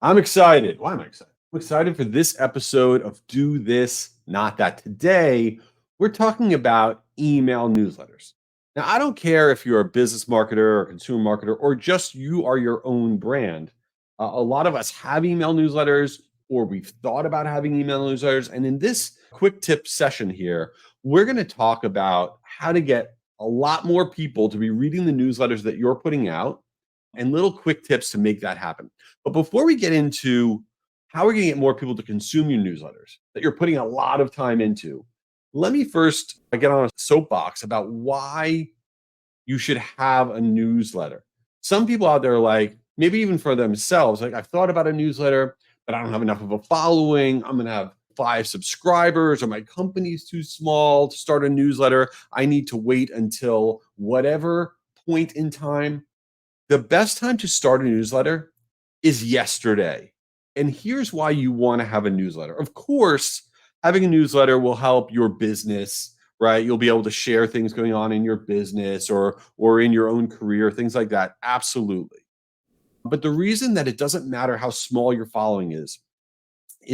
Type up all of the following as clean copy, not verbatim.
I'm excited. Why am I excited? I'm excited for this episode of Do This, Not That. Today, we're talking about email newsletters. Now, I don't care if you're a business marketer or consumer marketer or just you are your own brand. A lot of us have email newsletters or we've thought about having email newsletters. And in this quick tip session here, we're going to talk about how to get a lot more people to be reading the newsletters that you're putting out and little quick tips to make that happen. But before we get into how we're going to get more people to consume your newsletters that you're putting a lot of time into, let me first get on a soapbox about why you should have a newsletter. Some people out there are like, maybe even for themselves, like I've thought about a newsletter, but I don't have enough of a following. I'm going to have 5 subscribers, or my company's too small to start a newsletter. I need to wait until whatever point in time. The best time to start a newsletter is yesterday. And here's why you want to have a newsletter. Of course, having a newsletter will help your business, right? You'll be able to share things going on in your business or in your own career, things like that. Absolutely. But the reason that it doesn't matter how small your following is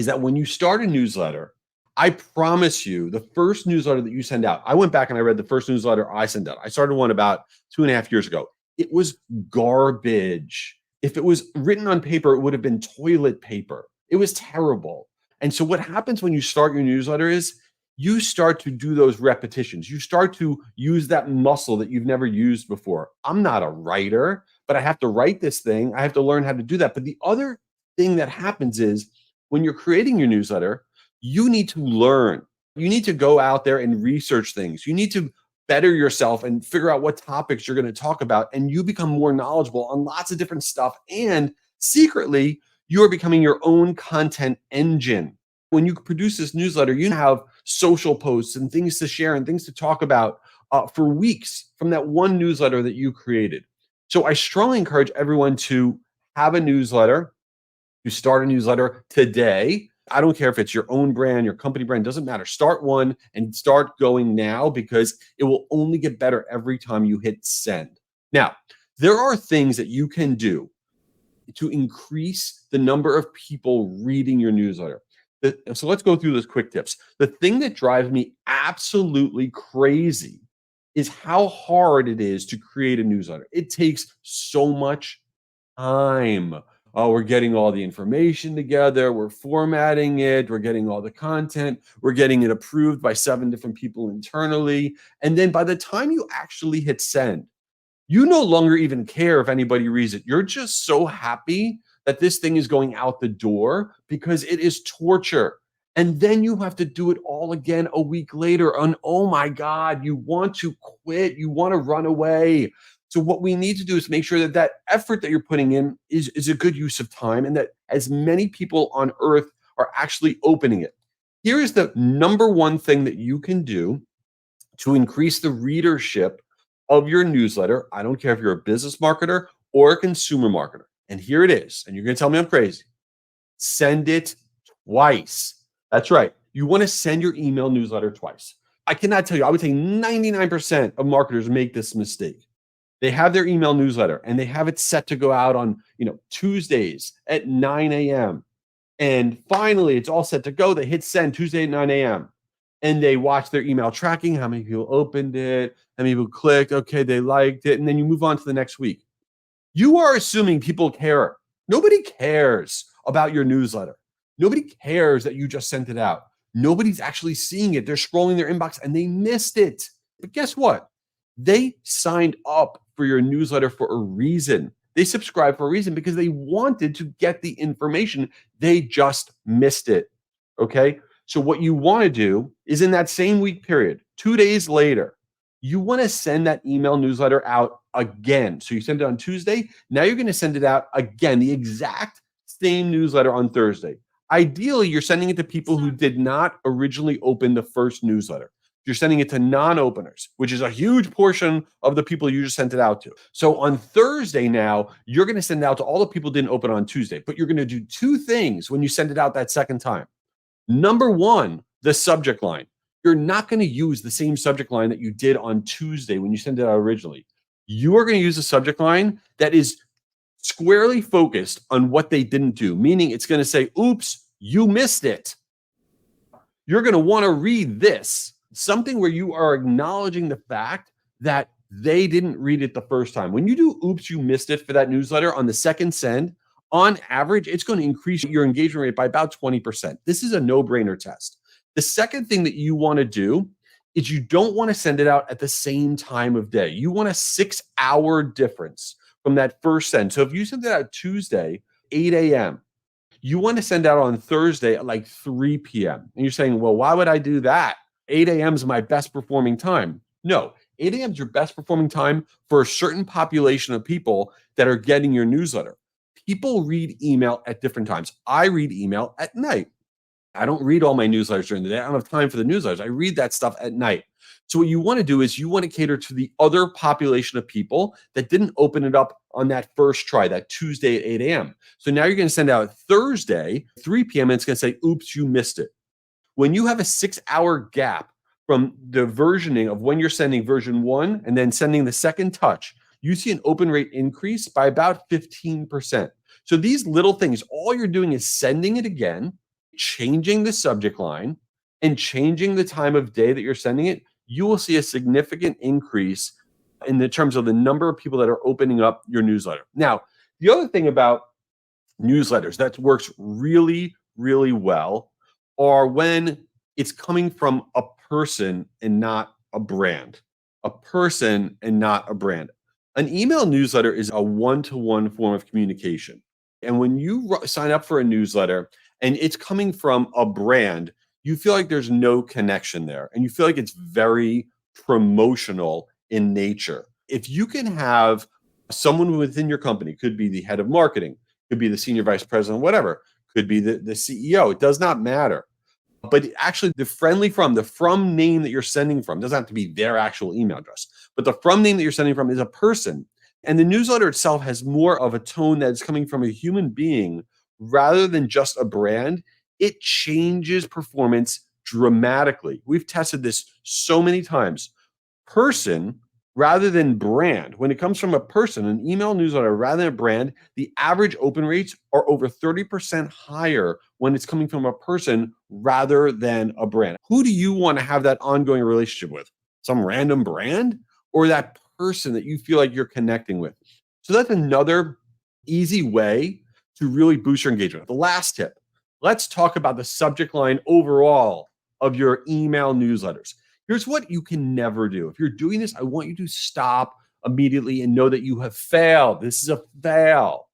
that when you start a newsletter, I promise you, the first newsletter that you send out, I went back and I read the first newsletter I sent out. I started one about 2.5 years ago. It was garbage. If it was written on paper, it would have been toilet paper. It was terrible. And so what happens when you start your newsletter is you start to do those repetitions. You start to use that muscle that you've never used before. I'm not a writer, but I have to write this thing. I have to learn how to do that. But the other thing that happens is when you're creating your newsletter, you need to learn. You need to go out there and research things. You need to better yourself and figure out what topics you're going to talk about. And you become more knowledgeable on lots of different stuff. And secretly, you're becoming your own content engine. When you produce this newsletter, you have social posts and things to share and things to talk about for weeks from that one newsletter that you created. So I strongly encourage everyone to have a newsletter. You start a newsletter today. I don't care if it's your own brand, your company brand, doesn't matter. Start one and start going now because it will only get better every time you hit send. Now, there are things that you can do to increase the number of people reading your newsletter. So let's go through those quick tips. The thing that drives me absolutely crazy is how hard it is to create a newsletter. It takes so much time. Oh, we're getting all the information together. We're formatting it. We're getting all the content. We're getting it approved by 7 different people internally. And then by the time you actually hit send, you no longer even care if anybody reads it. You're just so happy that this thing is going out the door because it is torture. And then you have to do it all again a week later. And oh my God, you want to quit. You want to run away. So what we need to do is make sure that that effort that you're putting in is a good use of time and that as many people on earth are actually opening it. Here is the number one thing that you can do to increase the readership of your newsletter. I don't care if you're a business marketer or a consumer marketer. And here it is. And you're going to tell me I'm crazy. Send it twice. That's right. You want to send your email newsletter twice. I cannot tell you, I would say 99% of marketers make this mistake. They have their email newsletter and they have it set to go out on, Tuesdays at 9 a.m. And finally, it's all set to go. They hit send Tuesday at 9 a.m. And they watch their email tracking, how many people opened it, how many people clicked, okay, they liked it, and then you move on to the next week. You are assuming people care. Nobody cares about your newsletter. Nobody cares that you just sent it out. Nobody's actually seeing it. They're scrolling their inbox and they missed it. But guess what? They signed up for your newsletter for a reason. They subscribed for a reason because they wanted to get the information. They just missed it. Okay. So what you want to do is in that same week period, 2 days later, you want to send that email newsletter out again. So you send it on Tuesday. Now you're going to send it out again, the exact same newsletter on Thursday. Ideally, you're sending it to people who did not originally open the first newsletter. You're sending it to non-openers, which is a huge portion of the people you just sent it out to. So on Thursday now, you're going to send it out to all the people who didn't open on Tuesday, but you're going to do 2 things when you send it out that second time. Number one, the subject line. You're not going to use the same subject line that you did on Tuesday when you sent it out originally. You are going to use a subject line that is squarely focused on what they didn't do, meaning it's going to say, oops, you missed it. You're going to want to read this, something where you are acknowledging the fact that they didn't read it the first time. When you do oops, you missed it for that newsletter on the second send, on average, it's going to increase your engagement rate by about 20%. This is a no-brainer test. The second thing that you want to do is you don't want to send it out at the same time of day. You want a 6-hour difference from that first send. So if you send it out Tuesday, 8 a.m., you want to send out on Thursday at like 3 p.m. And you're saying, well, why would I do that? 8 a.m. is my best performing time. No, 8 a.m. is your best performing time for a certain population of people that are getting your newsletter. People read email at different times. I read email at night. I don't read all my newsletters during the day. I don't have time for the newsletters. I read that stuff at night. So what you want to do is you want to cater to the other population of people that didn't open it up on that first try, that Tuesday at 8 a.m. So now you're going to send out Thursday, 3 p.m., and it's going to say, oops, you missed it. When you have a 6-hour gap from the versioning of when you're sending version 1 and then sending the second touch, you see an open rate increase by about 15%. So these little things, all you're doing is sending it again, changing the subject line, and changing the time of day that you're sending it. You will see a significant increase in the terms of the number of people that are opening up your newsletter. Now, the other thing about newsletters that works really, really well are when it's coming from a person and not a brand. A person and not a brand. An email newsletter is a one-to-one form of communication. And when you sign up for a newsletter and it's coming from a brand, you feel like there's no connection there. And you feel like it's very promotional in nature. If you can have someone within your company, could be the head of marketing, could be the senior vice president, whatever, could be the CEO, it does not matter. But actually the from name that you're sending from doesn't have to be their actual email address, but the from name that you're sending from is a person. And the newsletter itself has more of a tone that's coming from a human being rather than just a brand. It changes performance dramatically. We've tested this so many times. Person rather than brand. When it comes from a person, an email newsletter rather than a brand, the average open rates are over 30% higher when it's coming from a person rather than a brand. Who do you want to have that ongoing relationship with? Some random brand or that person that you feel like you're connecting with? So that's another easy way to really boost your engagement. The last tip, let's talk about the subject line overall of your email newsletters. Here's what you can never do. If you're doing this, I want you to stop immediately and know that you have failed. This is a fail.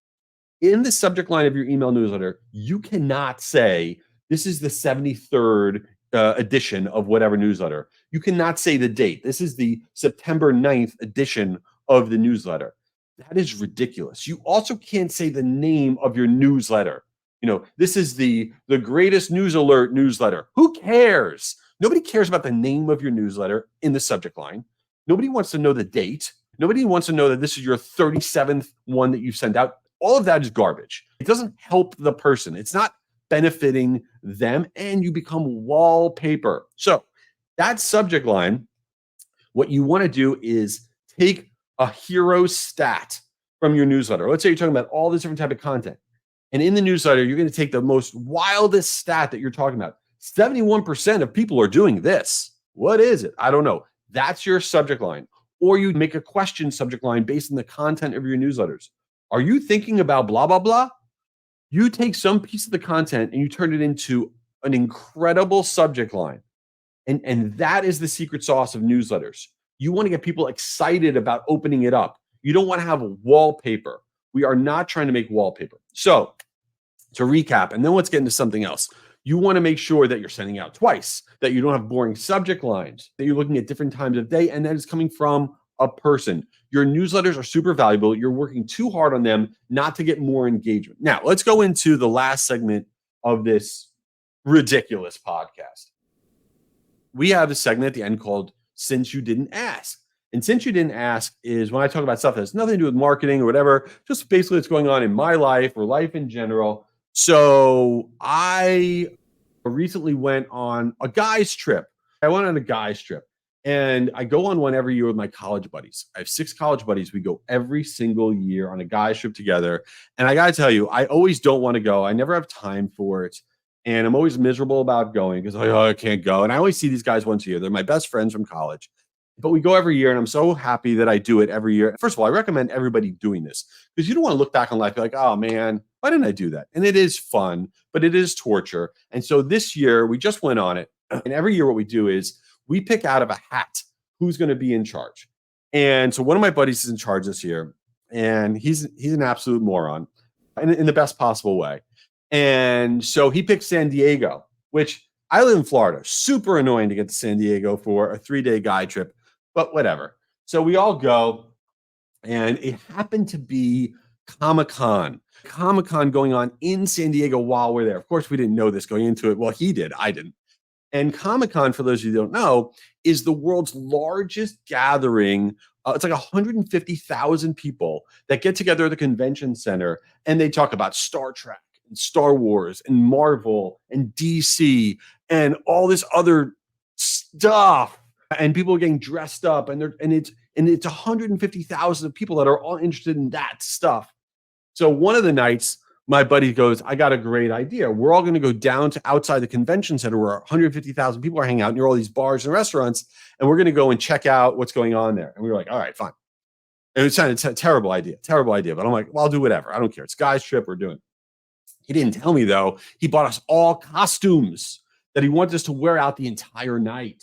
In the subject line of your email newsletter, you cannot say, this is the 73rd edition of whatever newsletter. You cannot say the date. This is the September 9th edition of the newsletter. That is ridiculous. You also can't say the name of your newsletter. This is the greatest news alert newsletter. Who cares? Nobody cares about the name of your newsletter in the subject line. Nobody wants to know the date. Nobody wants to know that this is your 37th one that you send out. All of that is garbage. It doesn't help the person. It's not benefiting them, and you become wallpaper. So that subject line, what you want to do is take a hero stat from your newsletter. Let's say you're talking about all this different type of content. And in the newsletter, you're going to take the most wildest stat that you're talking about. 71% of people are doing this. What is it? I don't know. That's your subject line. Or you make a question subject line based on the content of your newsletters. Are you thinking about blah, blah, blah? You take some piece of the content and you turn it into an incredible subject line. And that is the secret sauce of newsletters. You want to get people excited about opening it up. You don't want to have wallpaper. We are not trying to make wallpaper. So to recap, and then let's get into something else. You want to make sure that you're sending out twice, that you don't have boring subject lines, that you're looking at different times of day, and that is coming from a person. Your newsletters are super valuable. You're working too hard on them not to get more engagement. Now, let's go into the last segment of this ridiculous podcast. We have a segment at the end called Since You Didn't Ask. And Since You Didn't Ask is when I talk about stuff that has nothing to do with marketing or whatever, just basically what's going on in my life or life in general. So I recently went on a guy's trip. I went on a guy's trip. And I go on one every year with my college buddies. I have 6 college buddies. We go every single year on a guys trip together. And I got to tell you, I always don't want to go. I never have time for it. And I'm always miserable about going because I can't go. And I always see these guys once a year. They're my best friends from college. But we go every year, and I'm so happy that I do it every year. First of all, I recommend everybody doing this because you don't want to look back on life and be like, oh man, why didn't I do that? And it is fun, but it is torture. And so this year we just went on it. And every year what we do is we pick out of a hat who's going to be in charge. And so one of my buddies is in charge this year, and he's an absolute moron in the best possible way. And so he picked San Diego, which I live in Florida. Super annoying to get to San Diego for a 3-day guy trip, but whatever. So we all go, and it happened to be Comic-Con. Comic-Con going on in San Diego while we're there. Of course, we didn't know this going into it. Well, he did. I didn't. And Comic-Con, for those of you who don't know, is the world's largest gathering. It's like 150,000 people that get together at the convention center, and they talk about Star Trek and Star Wars and Marvel and DC and all this other stuff. And people are getting dressed up, and it's 150,000 people that are all interested in that stuff. So one of the nights, my buddy goes, I got a great idea. We're all going to go down to outside the convention center where 150,000 people are hanging out near all these bars and restaurants, and we're going to go and check out what's going on there. And we were like, all right, fine. And it sounded a terrible idea. But I'm like, well, I'll do whatever. I don't care. It's guys' trip. We're doing it. He didn't tell me, though. He bought us all costumes that he wanted us to wear out the entire night.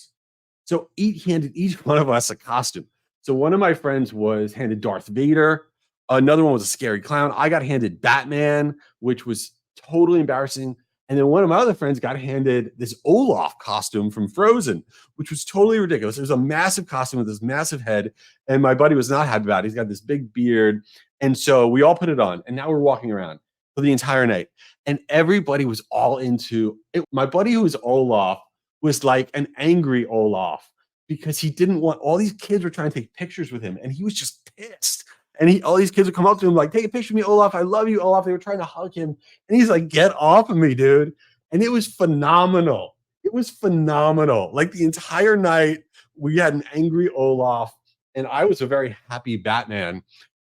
So he handed each one of us a costume. So one of my friends was handed Darth Vader. Another one was a scary clown. I got handed Batman, which was totally embarrassing. And then one of my other friends got handed this Olaf costume from Frozen, which was totally ridiculous. It was a massive costume with this massive head. And my buddy was not happy about it. He's got this big beard. And so we all put it on. And now we're walking around for the entire night. And everybody was all into it. My buddy, who was Olaf, was like an angry Olaf because he didn't want, all these kids were trying to take pictures with him. And he was just pissed. And all these kids would come up to him like, take a picture of me, Olaf. I love you, Olaf. They were trying to hug him. And he's like, get off of me, dude. And it was phenomenal. It was phenomenal. Like the entire night, we had an angry Olaf, and I was a very happy Batman.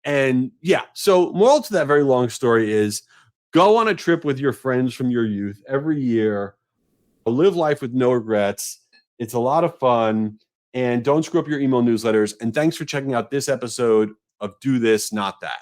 And yeah, so moral to that very long story is go on a trip with your friends from your youth every year. Live life with no regrets. It's a lot of fun. And don't screw up your email newsletters. And thanks for checking out this episode of Do This, Not That.